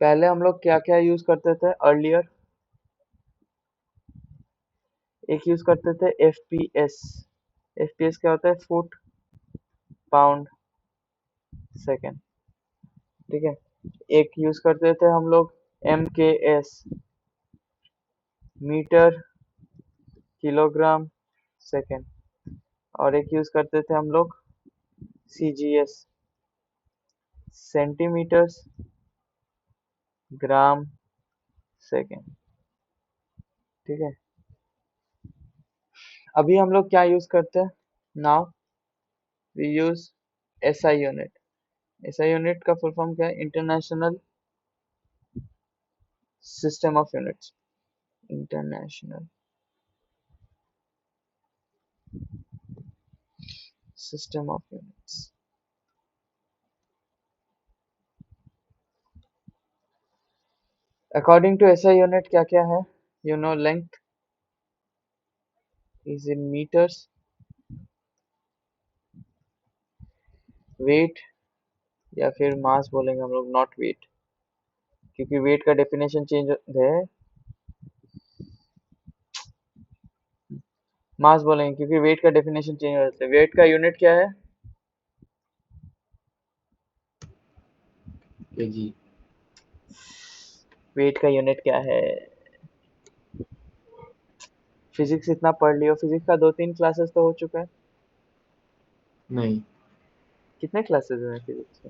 पहले हम लोग क्या क्या यूज करते थे अर्लियर, एक यूज करते थे एफपीएस। एफपीएस क्या होता है, फुट पाउंड सेकेंड। ठीक है, एक यूज करते थे हम लोग एमकेएस, मीटर किलोग्राम सेकेंड, और एक यूज करते थे हम लोग सीजीएस, सेंटीमीटर्स ग्राम सेकेंड। ठीक है, अभी हम लोग क्या यूज करते हैं, now we use SI unit. SI unit का फुल फॉर्म क्या है, international system of units, international system of units. According to SI unit क्या क्या है, you know length is in metres, weight या फिर मास बोलेंगे हम लोग, नॉट वेट, क्योंकि वेट का डेफिनेशन चेंज है, मास बोलेंगे क्योंकि वेट का डेफिनेशन चेंज हो जाता है। वेट का यूनिट क्या है, केजी। वेट का यूनिट क्या है, फिजिक्स इतना पढ़ लियो, फिजिक्स का 2-3 क्लासेस तो हो चुका है। नहीं, कितने क्लासेस हैं फिजिक्स के,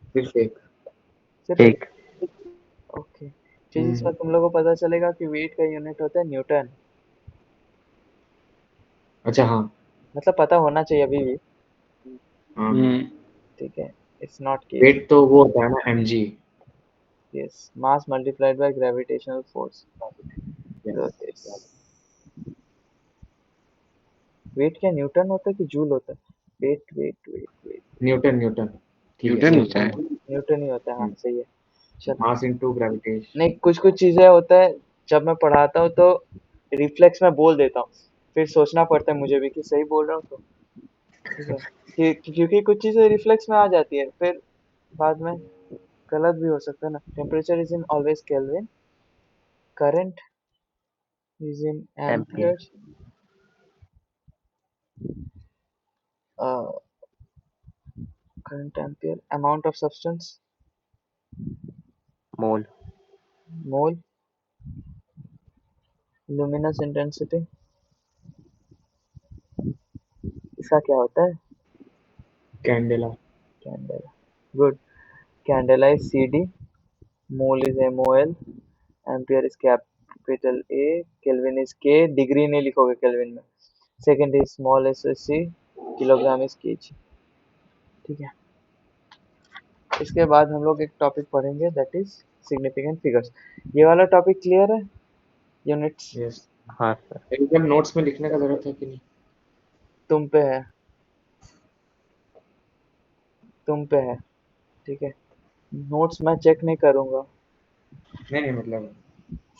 सिर्फ एक। सिर्फ एक। ओके, फिजिक्स में हम्म, तुम लोगों को पता चलेगा कि वेट का यूनिट होता है न्यूटन, अच्छा हाँ। मतलब पता होना चाहिए अभी भी। हाँ, ठीक है, इट्स नॉट केजी। वेट तो वो होता है ना, MG. Yes, mass multiplied by gravitational force. Yes. Weight क्या न्यूटन होता है कि जूल होता है, weight weight weight weight, newton newton. ठीक है, न्यूटन सही होता है। बोला। न्यूटन ही होता है, हाँ सही है। चल, मास इनटू ग्रेविटेशन। नहीं कुछ कुछ चीजें होता है जब मैं पढ़ाता हूँ तो रिफ्लेक्स में बोल देता हूँ, फिर सोचना पड़ता है मुझे भी कि सही बोल रहा हूँ तो। ठीक है, क्योंकि कुछ चीजें रिफ्लेक्स में आ जाती है, फिर बाद में गलत भी हो सकता है ना। Temperature is in always kelvin, current is in ampere, ampere, current ampere, amount of substance mole, mole, luminous intensity, इसका क्या होता है, candela. Candela. Good, candela is CD, mole is MOL, ampere is capital A, kelvin is K, degree नहीं लिखोगे kelvin में, second is small SSC, kilogram is kg। ठीक है, इसके बाद हम लोग एक टॉपिक पढ़ेंगे दैट इज सिग्निफिकेंट फिगर्स। ये वाला टॉपिक क्लियर है, यूनिट्स यस। हाँ सर। एकदम नोट्स में लिखने का जरूरत है कि नहीं? तुम पे है, तुम पे है। ठीक है, नोट्स मैं चेक नहीं करूंगा, नहीं नहीं, मतलब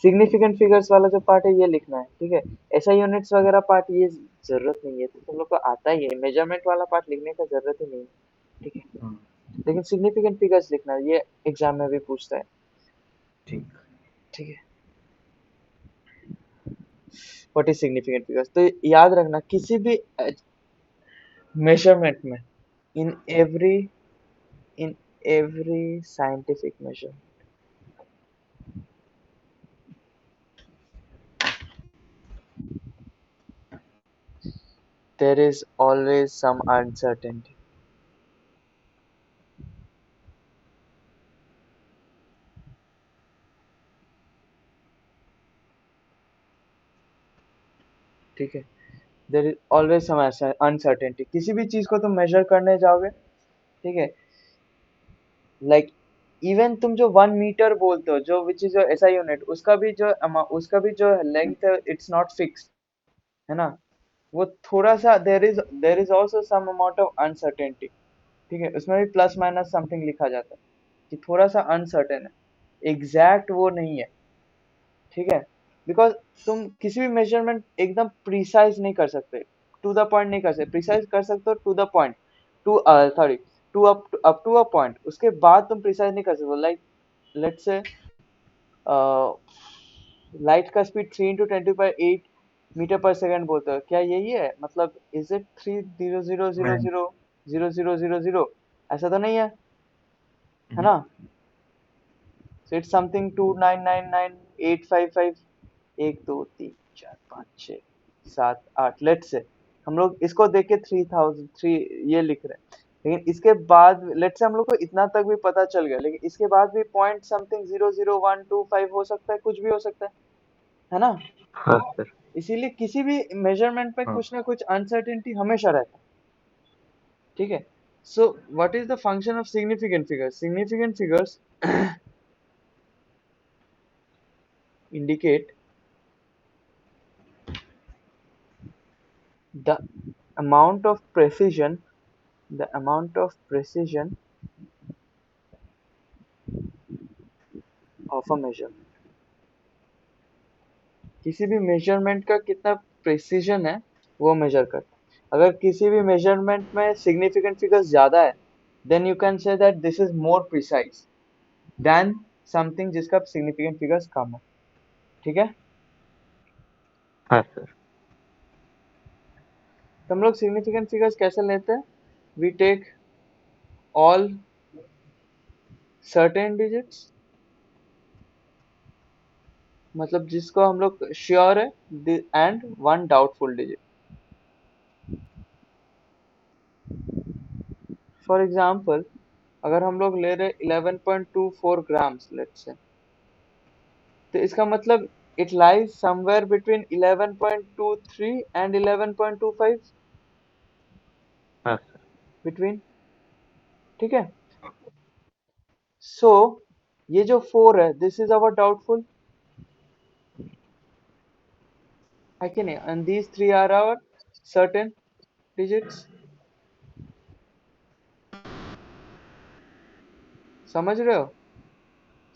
सिग्निफिकेंट फिगर्स वाला जो पार्ट है ये लिखना है। ठीक है, ऐसा यूनिट्स वगैरह पार्ट ये जरूरत नहीं है, तो तुम लोग को आता ही है, मेजरमेंट वाला पार्ट लिखने का जरूरत ही नहीं है। ठीक है, हाँ, लेकिन सिग्निफिकेंट फिगर्स लिखना है, ये एग्जाम में भी पूछता है। ठीक। ठीक है, व्हाट इज सिग्निफिकेंट फिगर्स, तो याद रखना किसी भी मेजरमेंट में, in every in every scientific measure there is always some uncertainty। ठीक है, there is always some uncertainty, किसी भी चीज को तुम मेजर करने जाओगे, ठीक है, लाइक इवन तुम जो 1 मीटर बोलते हो, जो which is your SI unit, उसका भी जो लेंथ है इट्स नॉट फिक्स, है ना। वो थोड़ा सा there is also some amount of uncertainty, ठीक है, उसमें भी प्लस माइनस समथिंग लिखा जाता है कि थोड़ा सा अनसर्टेन है, एग्जैक्ट वो नहीं है, ठीक है, बिकॉज तुम किसी भी मेजरमेंट एकदम प्रिसाइज नहीं कर सकते, टू द पॉइंट नहीं कर सकते, प्रिसाइज कर सकते हो to the point, to sorry to up to a point, उसके बाद तुम प्रिसाइज नहीं कर सकते, लाइक लेट्स से लाइट का स्पीड 3 × 10⁸ मीटर पर सेकंड बोलते हो, क्या यही है, मतलब इज इट 300000000, ऐसा तो नहीं है, है ना, so it's something 2999855, 1 2 3 4 5 6 7 8, let's say हम लोग इसको देख के 3003 ये लिख रहे हैं, लेकिन इसके बाद लेट्स से हम लोग को इतना तक भी पता चल गया, लेकिन इसके बाद भी पॉइंट समथिंग 00125 हो सकता है, कुछ भी हो सकता है ना, हाँ सर। इसीलिए किसी भी मेजरमेंट में हाँ कुछ ना कुछ अनसर्टेनिटी हमेशा रहता है, ठीक है। So what is the function of significant figures? Significant figures indicate the amount of precision of a measurement, किसी भी मेजरमेंट का कितना प्रेसिजन है वो मेजर करता है, अगर किसी भी मेजरमेंट में सिग्निफिकेंट फिगर्स ज्यादा है than you can say that this is more precise than something जिसका सिग्निफिकेंट फिगर्स कम है, ठीक है। हाँ सर। तो हम लोग सिग्निफिकेंट फिगर्स कैसे लेते हैं? We take all certain digits, मतलब जिसको हम लोग श्योर है, and one doubtful digit. For example अगर हम लोग ले रहे 11.24 ग्राम्स लेट्स से, तो इसका मतलब it lies somewhere between 11.23 and 11.25 हाँ सर। बिटवीन, ठीक है। सो ये जो 4 है दिस इज अवर डाउटफुल, है कि नहीं, and these 3 are our certain digits, समझ रहे हो?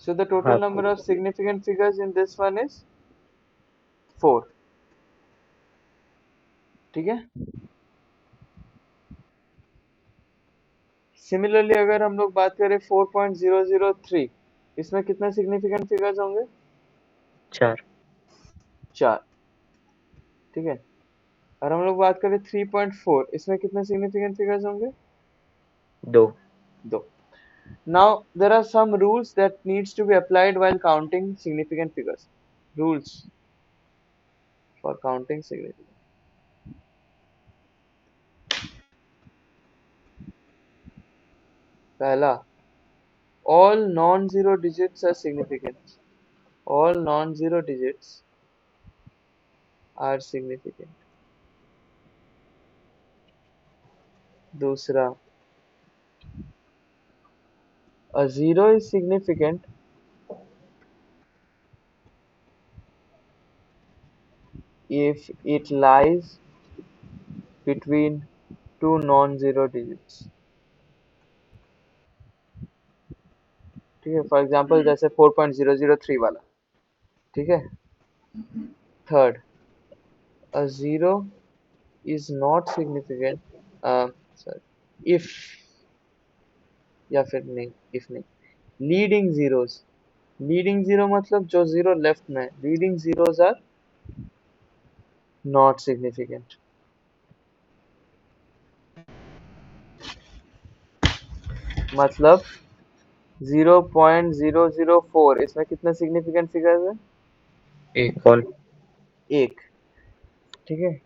So the total हाँ number sir. of significant figures in this one is 4, ठीक है। सिमिलरली अगर हम लोग बात करें 4.003, इसमें कितने सिग्निफिकेंट फिगर्स होंगे? 4। 4, ठीक है। और हम लोग बात करें 3.4, इसमें कितने सिग्निफिकेंट फिगर्स होंगे? 2। 2। Now there are some rules that needs to be applied while counting significant figures. Rules for counting significant. पहला, all non-zero digits are significant. All non-zero digits are significant. दूसरा, a zero is significant if it lies between two non-zero digits, ठीक है। For example जैसे 4.003 वाला, ठीक है। Third, a zero is not significant sorry if, या फिर नहीं, if नहीं, लीडिंग जीरो मतलब जो जीरो लेफ्ट में, leading zeros are not significant, मतलब 0.004, इसमें कितने सिग्निफिकेंट फिगर्स है? एक। ऑल। एक, ठीक है।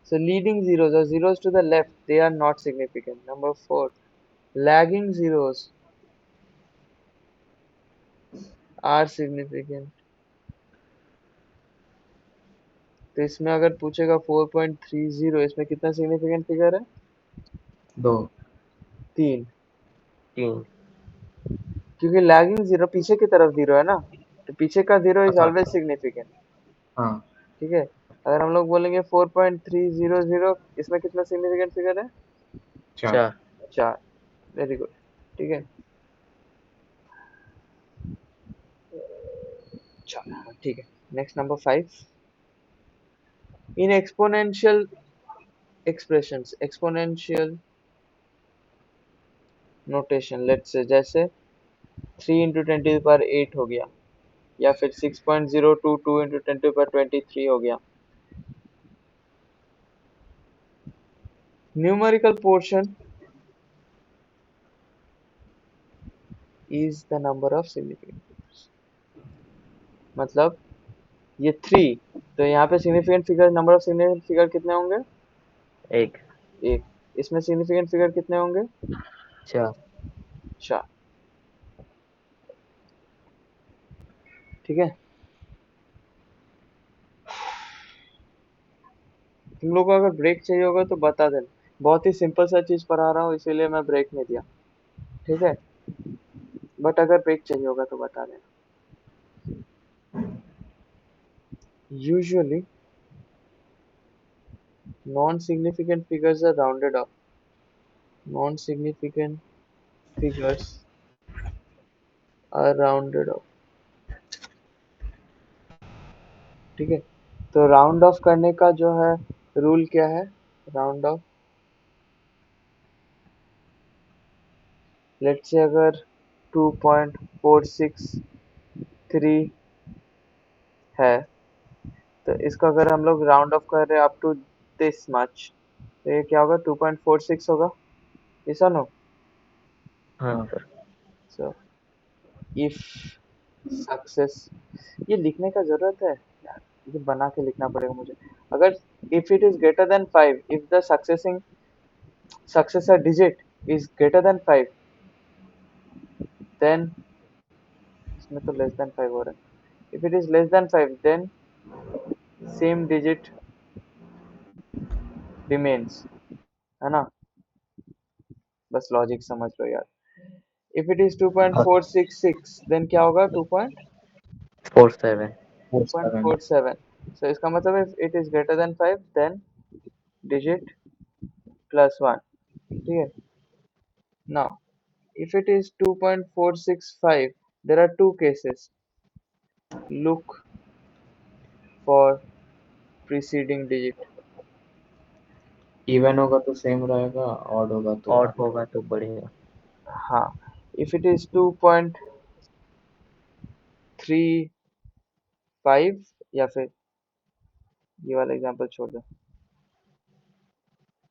So leading zeros or zeros to the left, they are not significant. Number 4, lagging zeros are significant. तो इसमें अगर पूछेगा 4.30, इसमें कितना सिग्निफिकेंट फिगर है? 2। 3, 3। क्योंकि लैगिंग जीरो पीछे की तरफ जीरो है ना, तो पीछे का जीरो इज अच्छा। ऑलवेज सिग्निफिकेंट, हाँ। ठीक है। अगर हम लोग बोलेंगे 4.300, इसमें कितना सिग्निफिकेंट फिगर है? 4। 4 4। Very good. ठीक है, 4। हाँ, ठीक है। Next number 5। In exponential expressions, exponential notation, let's say जैसे 3 इंटू 10⁸ हो गया, या फिर 6.022 इंटू 10⁻23 हो गया। Numerical portion is the number of significant figures. मतलब ये 3, तो यहाँ पे significant figure, number of significant figure कितने होंगे? 1 एक। इसमें सिग्निफिकेंट फिगर कितने होंगे? 4 4। ठीक है, तुम लोग को अगर ब्रेक चाहिए होगा तो बता देना। बहुत ही सिंपल सा चीज पढ़ा रहा हूँ, इसीलिए मैं ब्रेक नहीं दिया। ठीक है, बट अगर ब्रेक चाहिए होगा तो बता देना। Usually non-significant figures are rounded off. Non-significant figures are rounded off. ठीक है, तो राउंड ऑफ करने का जो है रूल क्या है? राउंड ऑफ, लेट्स से अगर 2.463 है, तो इसको अगर हम लोग राउंड ऑफ कर रहे हैं अप टू दिस मच, तो ये क्या होगा? 2.46 होगा। ऐसा नो? हाँ सर सो इफ सक्सेस, ये लिखने का जरूरत है यार, ये बना के लिखना पड़ेगा मुझे। अगर if it is greater than 5, if the succeeding successor digit is greater than 5, then इसमें तो लेस देन 5 हो रहा है। if it is less than 5, then same digit remains, है ना? बस लॉजिक समझ लो यार। if it is 2.466, then क्या होगा? 47 7। 2.47। so इसका मतलब है if it is greater than 5, then digit plus 1। ठीक है, now if it is 2.465, there are two cases. Look for preceding digit। Even होगा तो सेम रहेगा, ऑड होगा तो ऑड होगा तो बढ़ेगा। हाँ, if it is 2.35, या फिर ये वाला एग्जांपल छोड़ दो,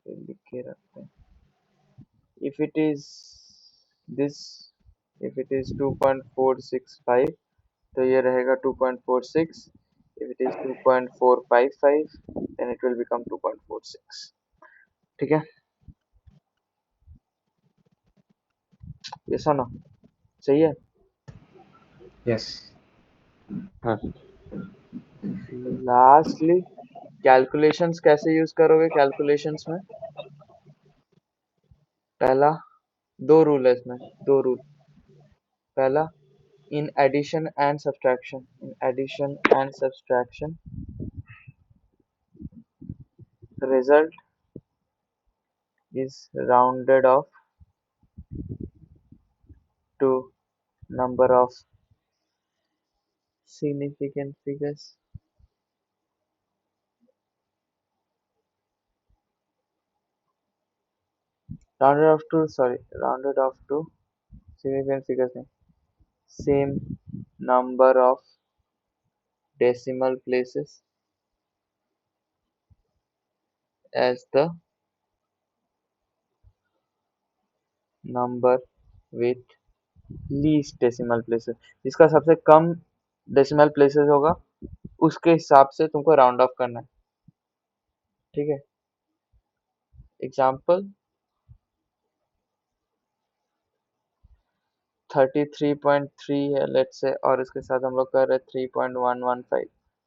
फिर लिख के रखते हैं। if it is this, if it is 2.465, तो ये रहेगा 2.46। if it is 2.455, then it will become 2.46। ठीक है, ये सुनो, सही है। यस। हाँ लास्टली कैलकुलेशंस कैसे यूज करोगे? कैलकुलेशंस में पहला, दो रूल है इसमें, दो रूल। पहला, in addition and subtraction, in addition and subtraction, the result is rounded off to number of significant figures, rounded off to significant figures नहीं, same number of decimal places as the number with least decimal places। जिसका सबसे कम decimal places होगा उसके हिसाब से तुमको round of करना है। ठीक है, एग्जाम्पल 33.3 है लेट्स से, और इसके साथ हम लोग कर रहे हैं 3.115,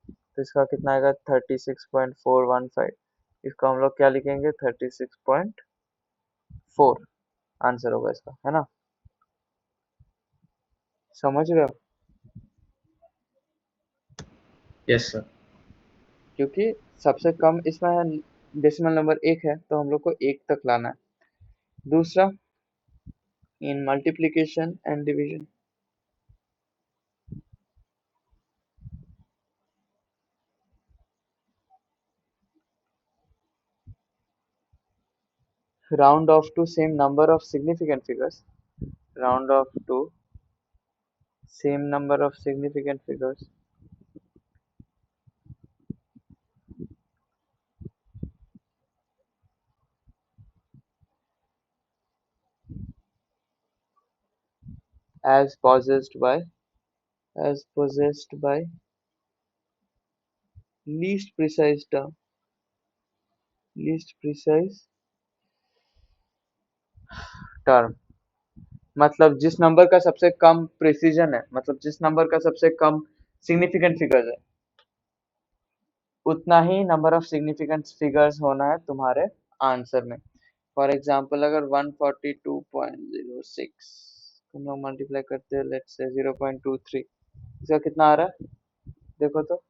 तो इसका कितना आएगा? 36.415। इसको हम लोग क्या लिखेंगे? 36.4 आंसर होगा इसका, है ना? समझ रहे हो? Yes sir. क्योंकि सबसे कम इसमें डेसिमल नंबर 1 है, तो हम लोग को 1 तक लाना है। दूसरा, इन multiplication and division, round off to same number of significant figures, round off to same number of significant figures, as possessed by least precise term, least precise term, मतलब जिस नंबर का सबसे कम प्रिसीजन है, मतलब जिस नंबर का सबसे कम significant figures है, उतना ही नंबर ऑफ सिग्निफिकेंट फिगर्स होना है तुम्हारे आंसर में। फॉर एग्जांपल अगर 142.06 तुम लोग मल्टीप्लाई करते हो लेट्स से 0.23, इसका कितना आ रहा है देखो तो।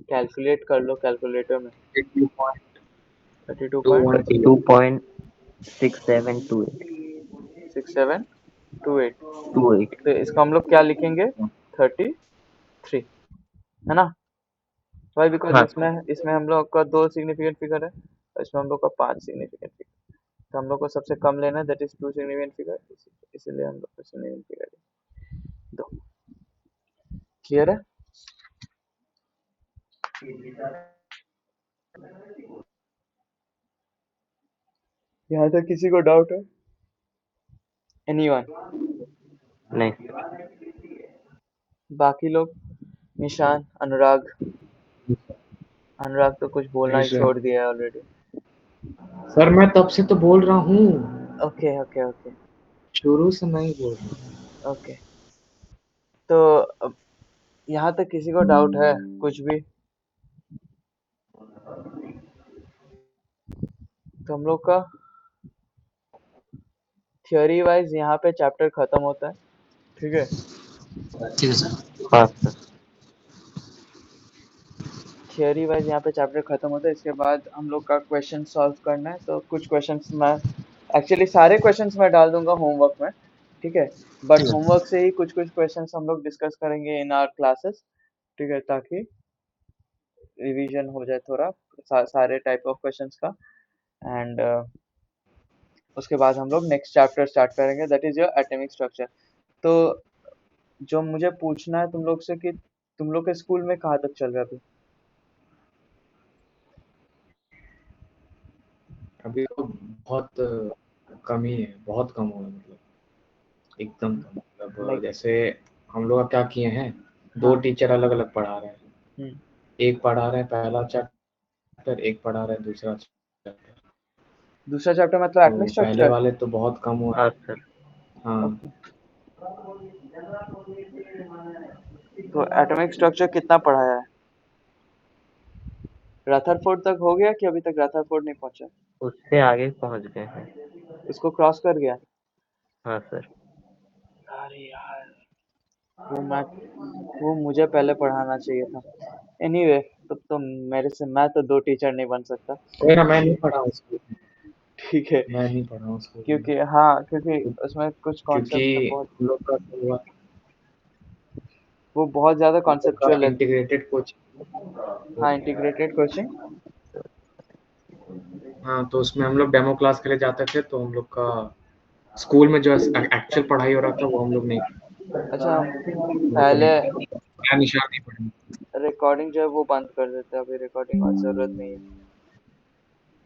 कैलकुलेट कर लो कैलकुलेटर में। 32.6728 2.6728 तो इसको हम लोग क्या लिखेंगे 33, है ना भाई? बिकॉज हाँ इसमें हम लोग का 2 सिग्निफिकेंट फिगर है, इसमें हम लोग का 5 सिग्निफिकेंट फिगर, तो हम लोग को सबसे कम लेना है, दैट इज 2 सिग्निफिकेंट फिगर, इसीलिए हम लोग को सिग्निफिकेंट फिगर दो। क्लियर है? यहाँ तक किसी को डाउट है? एनीवन? नहीं बाकी लोग? निशान, अनुराग तो कुछ बोलना ही छोड़ दिया है ऑलरेडी। सर मैं तब से तो बोल रहा हूँ, ओके ओके ओके शुरू से नहीं बोल रहा। ओके, तो अब यहाँ तक किसी को डाउट है कुछ भी? तो हम लोग का थियोरी वाइज यहाँ पे चैप्टर खत्म होता है, ठीक है? ठीक है सर। हाँ सर थियोरी वाइज यहाँ पे चैप्टर खत्म होता है, इसके बाद हम लोग का क्वेश्चन सॉल्व करना है। तो कुछ क्वेश्चंस मैं एक्चुअली सारे क्वेश्चंस मैं डाल दूंगा होमवर्क में, ठीक है? बट होमवर्क से ही कुछ कुछ क्वेश्चंस हम लोग डिस्कस करेंगे इन आवर क्लासेस, ठीक है? ताकि रिवीजन हो जाए थोड़ा सारे टाइप ऑफ क्वेश्चंस का। एंड उसके बाद हम लोग नेक्स्ट चैप्टर स्टार्ट करेंगे, that is your atomic structure. तो जो मुझे पूछना है तुम लोग से कि तुम लोग के स्कूल में कहाँ तक चल रहा है अभी? अभी तो बहुत कम ही है, बहुत कम हुआ है, मतलब एकदम कम। मतलब Like- जैसे हम लोग क्या किए हैं, 2 हाँ। टीचर अलग अलग पढ़ा रहे हैं। हम्म, एक पढ़ा रहे हैं पहला चैप्टर, एक पढ़ा रहे हैं दूसरा चैप्टर। दूसरा चैप्टर मतलब तो एटॉमिक पहले स्ट्रक्चर? वाले तो बहुत कम हुआ। हाँ सर हाँ ओके, तो एटॉमिक स्ट्रक्चर कितना पढ़ाया है? रदरफोर्ड तक हो गया कि अभी तक रदरफोर्ड नहीं पहुंचा? उससे आगे पहुंच गए हैं। इसको क्रॉस कर गया? हाँ सर अरे यार, वो मुझे पहले पढ़ाना चाहिए था। एनीवे, तब तो मेरे से मैं तो 2 टीचर नहीं बन सकता, कोई ना, मैं नहीं पढ़ा हूँ स्कूल में, ठीक है? मैं नहीं पढ़ा हूँ स्कूल में। क्योंकि हाँ, क्योंकि उसमें कुछ क्योंकि कॉन्सेप्ट बहुत हम लोग का तो हुआ, वो बहुत ज्यादा हम लोग का कॉन्सेप्चुअल है। Integrated coaching. हाँ, इंटीग्रेटेड कोचिंग। हाँ, तो उसमें हम लोग डेमो क्लास के लिए जाते थे, तो हम लोग का स्कूल में जो एक्चुअल पढ़ाई हो रहा था वो हम लोग नहीं, अच्छा, हम हम लोग को पहले नहीं, मैं निशान नहीं पढ़ा। रिकॉर्डिंग जो है वो बंद कर देते हैं, अभी रिकॉर्डिंग और जरूरत नहीं है।